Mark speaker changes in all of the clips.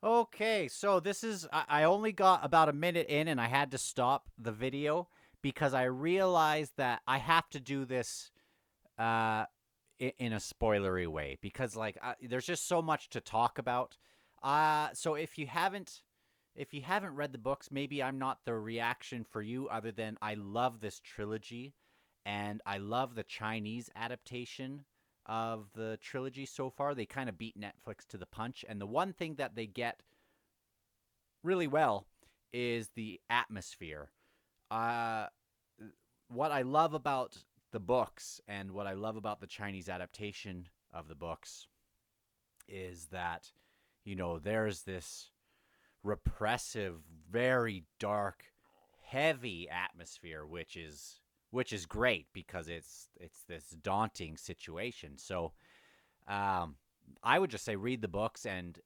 Speaker 1: Okay, so this is I only got about a minute in and I had to stop the video because I realized that I have to do this uh in a spoilery way because there's just so much to talk about. So if you haven't read the books, maybe I'm not the reaction for you other than I love this trilogy and I love the Chinese adaptation of the trilogy so far. They kind of beat Netflix to the punch, and the one thing that they get really well is the atmosphere. Uh, what I love about the books and what I love about the Chinese adaptation of the books is that, there's this repressive, very dark, heavy atmosphere, which is great because it's this daunting situation. So, um, I would just say read the books, and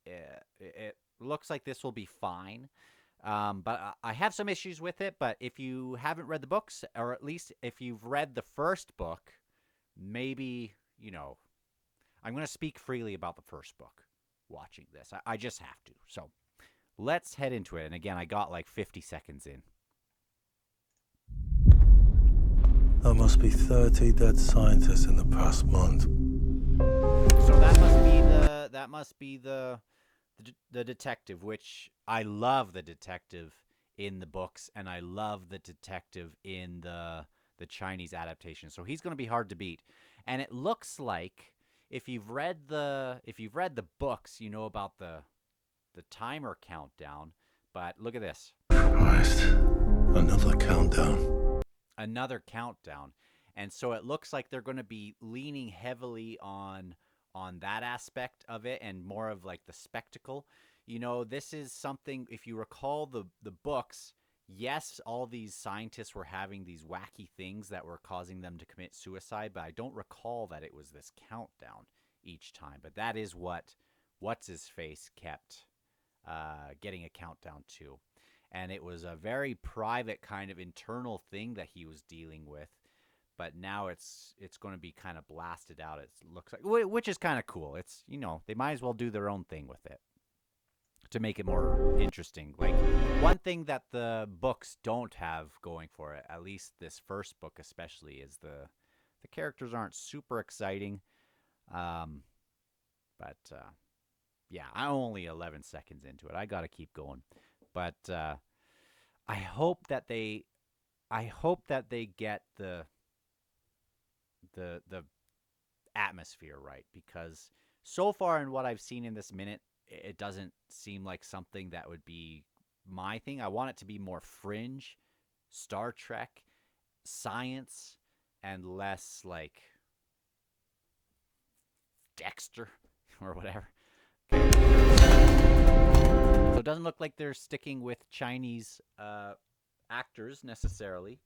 Speaker 1: it looks like this will be fine. But I have some issues with it. But if you haven't read the books, or at least if you've read the first book, maybe, I'm going to speak freely about the first book watching this. I just have to. So let's head into it. And again, I got like 50 seconds in.
Speaker 2: There must be 30 dead scientists in the past month.
Speaker 1: So that must be the detective, which I love the detective in the books, and I love the detective in the Chinese adaptation. So he's going to be hard to beat. And it looks like if you've read the books, you know about the timer countdown. But look at this.
Speaker 2: Christ. Another countdown.
Speaker 1: Another countdown. And so it looks like they're going to be leaning heavily on that aspect of it and more of like the spectacle. This is something, if you recall the books, yes, all these scientists were having these wacky things that were causing them to commit suicide, but I don't recall that it was this countdown each time. But that is what's his face kept getting a countdown to. And it was a very private kind of internal thing that he was dealing with. But now it's going to be kind of blasted out. It looks like, which is kind of cool. It's they might as well do their own thing with it to make it more interesting. Like one thing that the books don't have going for it, at least this first book especially, is the characters aren't super exciting. But yeah, I'm only 11 seconds into it. I got to keep going. But I hope that they get the atmosphere right, because so far in what I've seen in this minute, it doesn't seem like something that would be my thing. I want it to be more fringe, Star Trek, science, and less like Dexter or whatever. Okay. So it doesn't look like they're sticking with Chinese actors necessarily.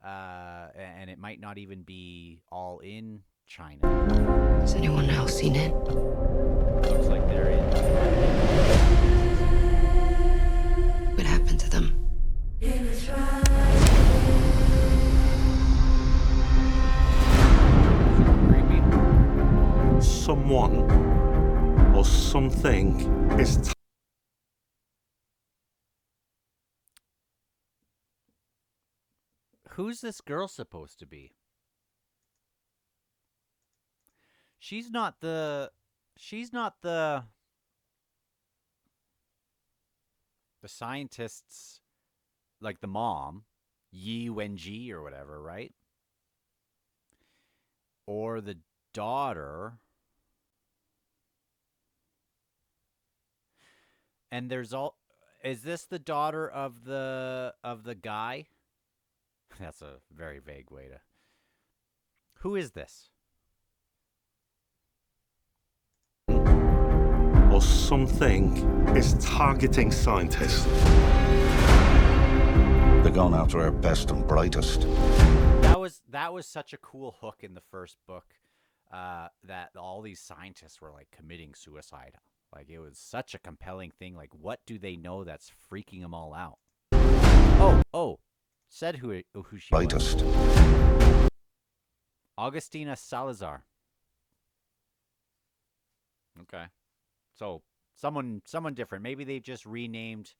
Speaker 1: And it might not even be all in China.
Speaker 3: Has anyone else seen it?
Speaker 1: Looks like they're in.
Speaker 3: What happened to them?
Speaker 1: Creepy.
Speaker 2: Someone or something is
Speaker 1: Who's this girl supposed to be? She's not the scientists, like the mom, Yi Wenji or whatever, right? Or the daughter. And is this the daughter of the guy? That's a very vague way to. Who is this?
Speaker 2: or something is targeting scientists.
Speaker 4: They're going after our best and brightest.
Speaker 1: That was such a cool hook in the first book, that all these scientists were like committing suicide. Like it was such a compelling thing. Like, what do they know that's freaking them all out? Oh, said who she
Speaker 4: Brightest.
Speaker 1: was. Augustina Salazar. Okay, so Someone different. Maybe they've just renamed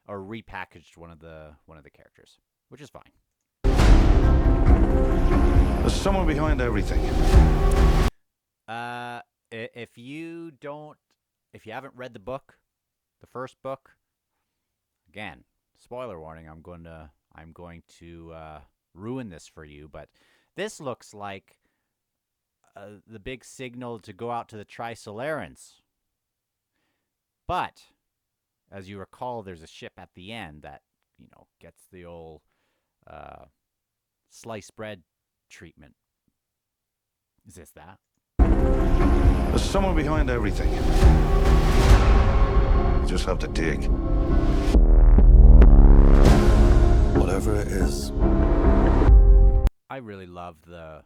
Speaker 1: or repackaged one of the characters, which is fine.
Speaker 4: There's someone behind everything.
Speaker 1: If you haven't read the book, the first book, again, spoiler warning, I'm going to ruin this for you, but this looks like the big signal to go out to the Trisolarans. But as you recall, there's a ship at the end that, gets the old sliced bread treatment. Is this that?
Speaker 4: There's someone behind everything. You just have to dig.
Speaker 2: Whatever it is,
Speaker 1: I really love the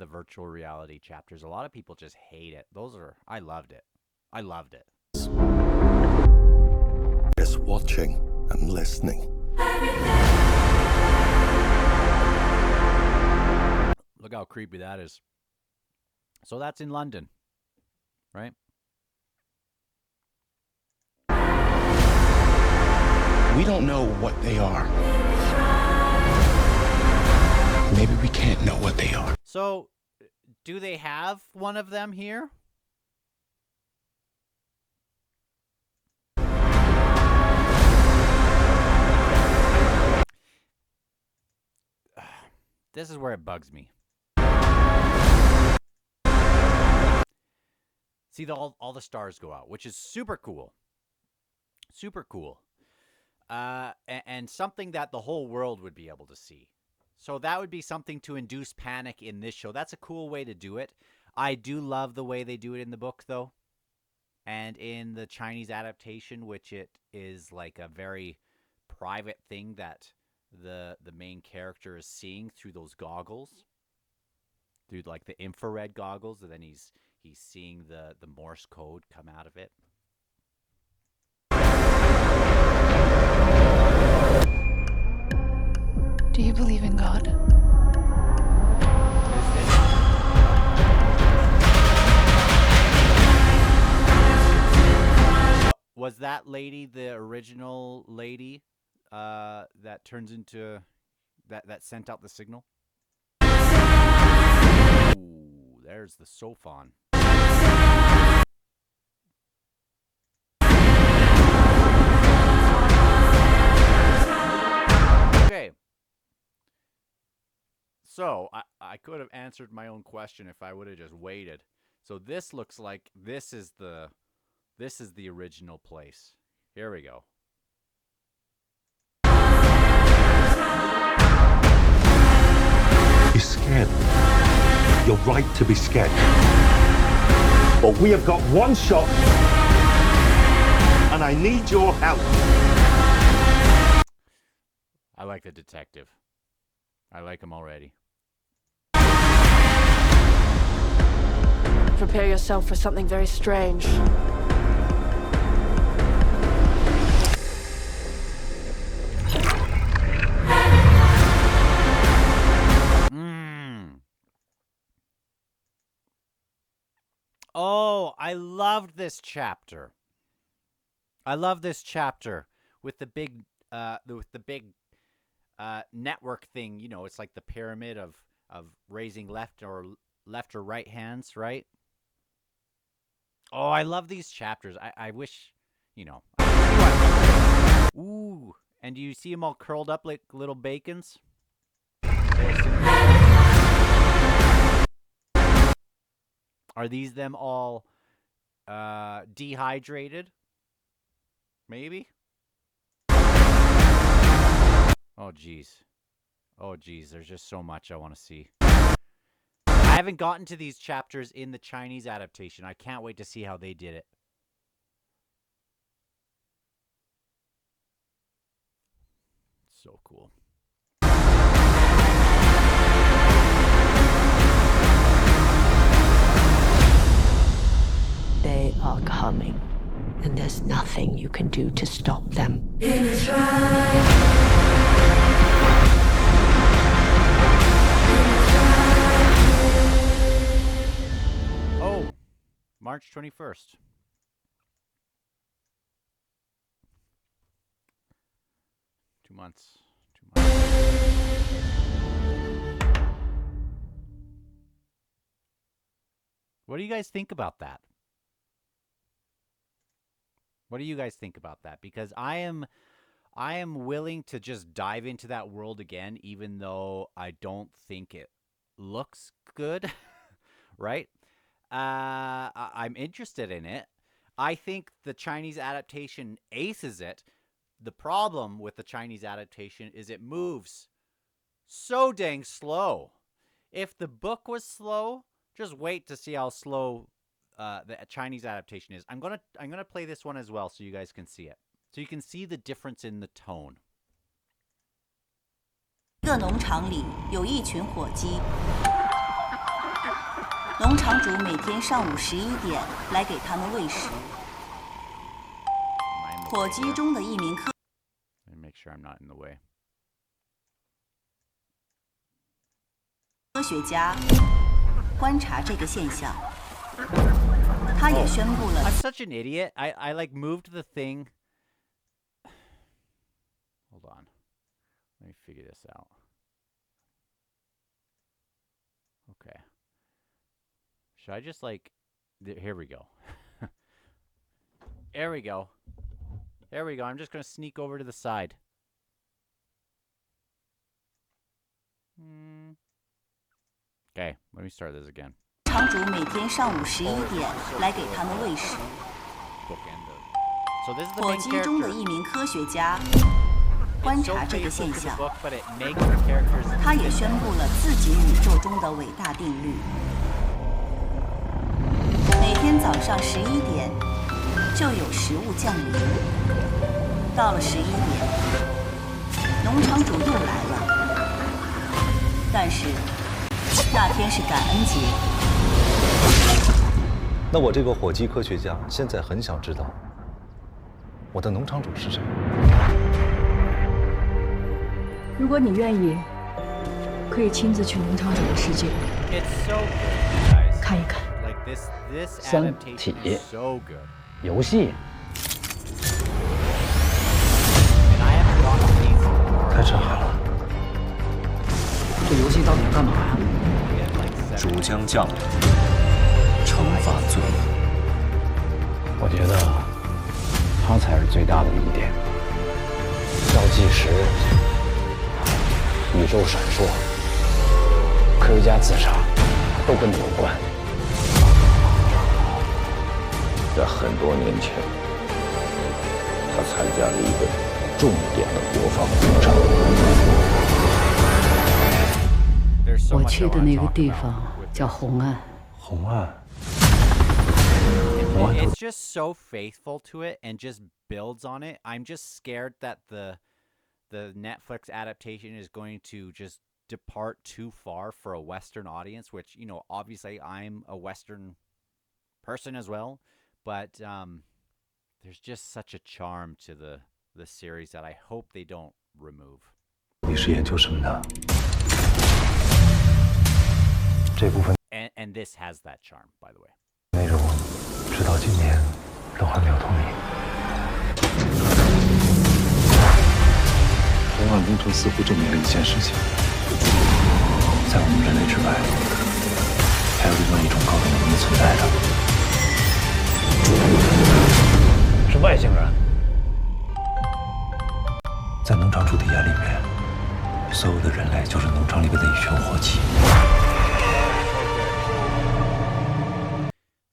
Speaker 1: virtual reality chapters. A lot of people just hate it. I loved it.
Speaker 2: it's watching and listening.
Speaker 1: Look how creepy that is. So that's in London, right?
Speaker 5: We don't know what they are. Maybe we can't know what they are.
Speaker 1: So, do they have one of them here? This is where it bugs me. See, all the stars go out, which is super cool. Super cool. And something that the whole world would be able to see. So that would be something to induce panic in this show. That's a cool way to do it. I do love the way they do it in the book, though. And in the Chinese adaptation, which it is like a very private thing that the main character is seeing through those goggles. Through like the infrared goggles, and then he's seeing the Morse code come out of it.
Speaker 6: Do you believe in God?
Speaker 1: Was that lady the original lady that turns into that sent out the signal? Ooh, there's the Sophon. Okay. So, I could have answered my own question if I would have just waited. So this looks like this is the original place. Here we go.
Speaker 7: You're scared. You're right to be scared. But we have got one shot, and I need your help.
Speaker 1: I like the detective. I like him already.
Speaker 8: Prepare yourself for something very strange.
Speaker 1: Oh, I loved this chapter. I love this chapter with the big network thing. You know, it's like the pyramid of raising left or right hands, right? Oh, I love these chapters. I wish, you know. Ooh, and do you see them all curled up like little bacons? Are these them all dehydrated? Maybe? Oh, geez. Oh, geez. There's just so much I want to see. I haven't gotten to these chapters in the Chinese adaptation. I can't wait to see how they did it. So cool.
Speaker 9: They are coming, and there's nothing you can do to stop them.
Speaker 1: Oh, March 21st. 2 months. 2 months. What do you guys think about that? What do you guys think about that? Because I am willing to just dive into that world again, even though I don't think it looks good, right? I'm interested in it. I think the Chinese adaptation aces it. The problem with the Chinese adaptation is it moves so dang slow. If the book was slow, just wait to see how slow the Chinese adaptation is. I'm gonna play this one as well so you guys can see it. So you can see the difference in the tone.
Speaker 10: 一个农场里有一群火鸡，农场主每天上午11点来给他们喂食。火鸡中的一名科
Speaker 1: Make sure I'm not in the way.
Speaker 10: 科学家观察这个现象，他也宣布了。
Speaker 1: I'm such an idiot. I like moved the thing. Hold on. Let me figure this out. Okay. Should I just like... Here we go. There we go. There we go. I'm just going to sneak over to the side. Okay, let me start this again.
Speaker 10: 场主每天上午11点来给他们喂食。
Speaker 1: So this is the
Speaker 10: 火
Speaker 1: main
Speaker 10: 鸡中的
Speaker 1: character.
Speaker 10: 一名科学家观
Speaker 1: It's so
Speaker 10: 察这个
Speaker 1: faithful
Speaker 10: 现
Speaker 1: to the
Speaker 10: 象，
Speaker 1: book, but it makes the characters
Speaker 10: 他也宣布了自己宇宙中的伟大定律。每天早上11点就有食物降临，到了11点，农场主又来了，但是那天是感恩节。
Speaker 11: 那我这个火鸡科学家现在很想知道，我的农场主是谁？
Speaker 12: 如果你愿意，可以亲自去农场主的世界
Speaker 1: It's so good, guys.
Speaker 12: 看一看。
Speaker 1: Like this
Speaker 13: 三
Speaker 1: adaptation
Speaker 13: 体
Speaker 1: is so good.
Speaker 13: 游戏
Speaker 1: And I haven't gotten these.
Speaker 11: 太震撼了！
Speaker 13: 这游戏到底要干嘛呀？
Speaker 1: We had like 7.
Speaker 5: 主将降临，惩罚罪恶。
Speaker 13: 我觉得他才是最大的疑点。倒计时，宇宙闪烁，科学家自杀，都跟你有关。
Speaker 5: 在很多年前，他参加了一个重点的国防工程。
Speaker 1: There's so
Speaker 12: 我
Speaker 1: much
Speaker 12: 去
Speaker 1: I
Speaker 12: 的
Speaker 1: wanna
Speaker 12: 那个
Speaker 1: talk
Speaker 12: 地
Speaker 1: about
Speaker 12: 方
Speaker 1: with
Speaker 12: 叫
Speaker 1: this.
Speaker 12: 红岸。
Speaker 11: 红岸，
Speaker 1: It's just so faithful to it and just builds on it. I'm just scared that the Netflix adaptation is going to just depart too far for a Western audience, which, you know, obviously I'm a Western person as well, but there's just such a charm to the series that I hope they don't remove.
Speaker 11: 你是研究什么的？这部分
Speaker 1: And this has that charm, by the way.
Speaker 11: 内容，直到今年都还没有透明。红岸工程似乎证明了一件事情，在我们人类之外，还有另外一种高等文明存在的。
Speaker 13: 是外星人。
Speaker 11: 在农场主的眼里面，所有的人类就是农场里面的一群火鸡。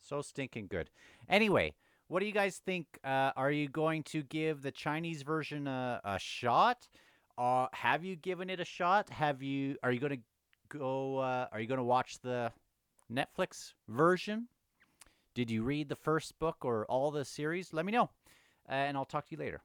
Speaker 1: So stinking good. Anyway, what do you guys think? Are you going to give the Chinese version a shot? Have you given it a shot? Are you going to go? Are you going to watch the Netflix version? Did you read the first book or all the series? Let me know, and I'll talk to you later.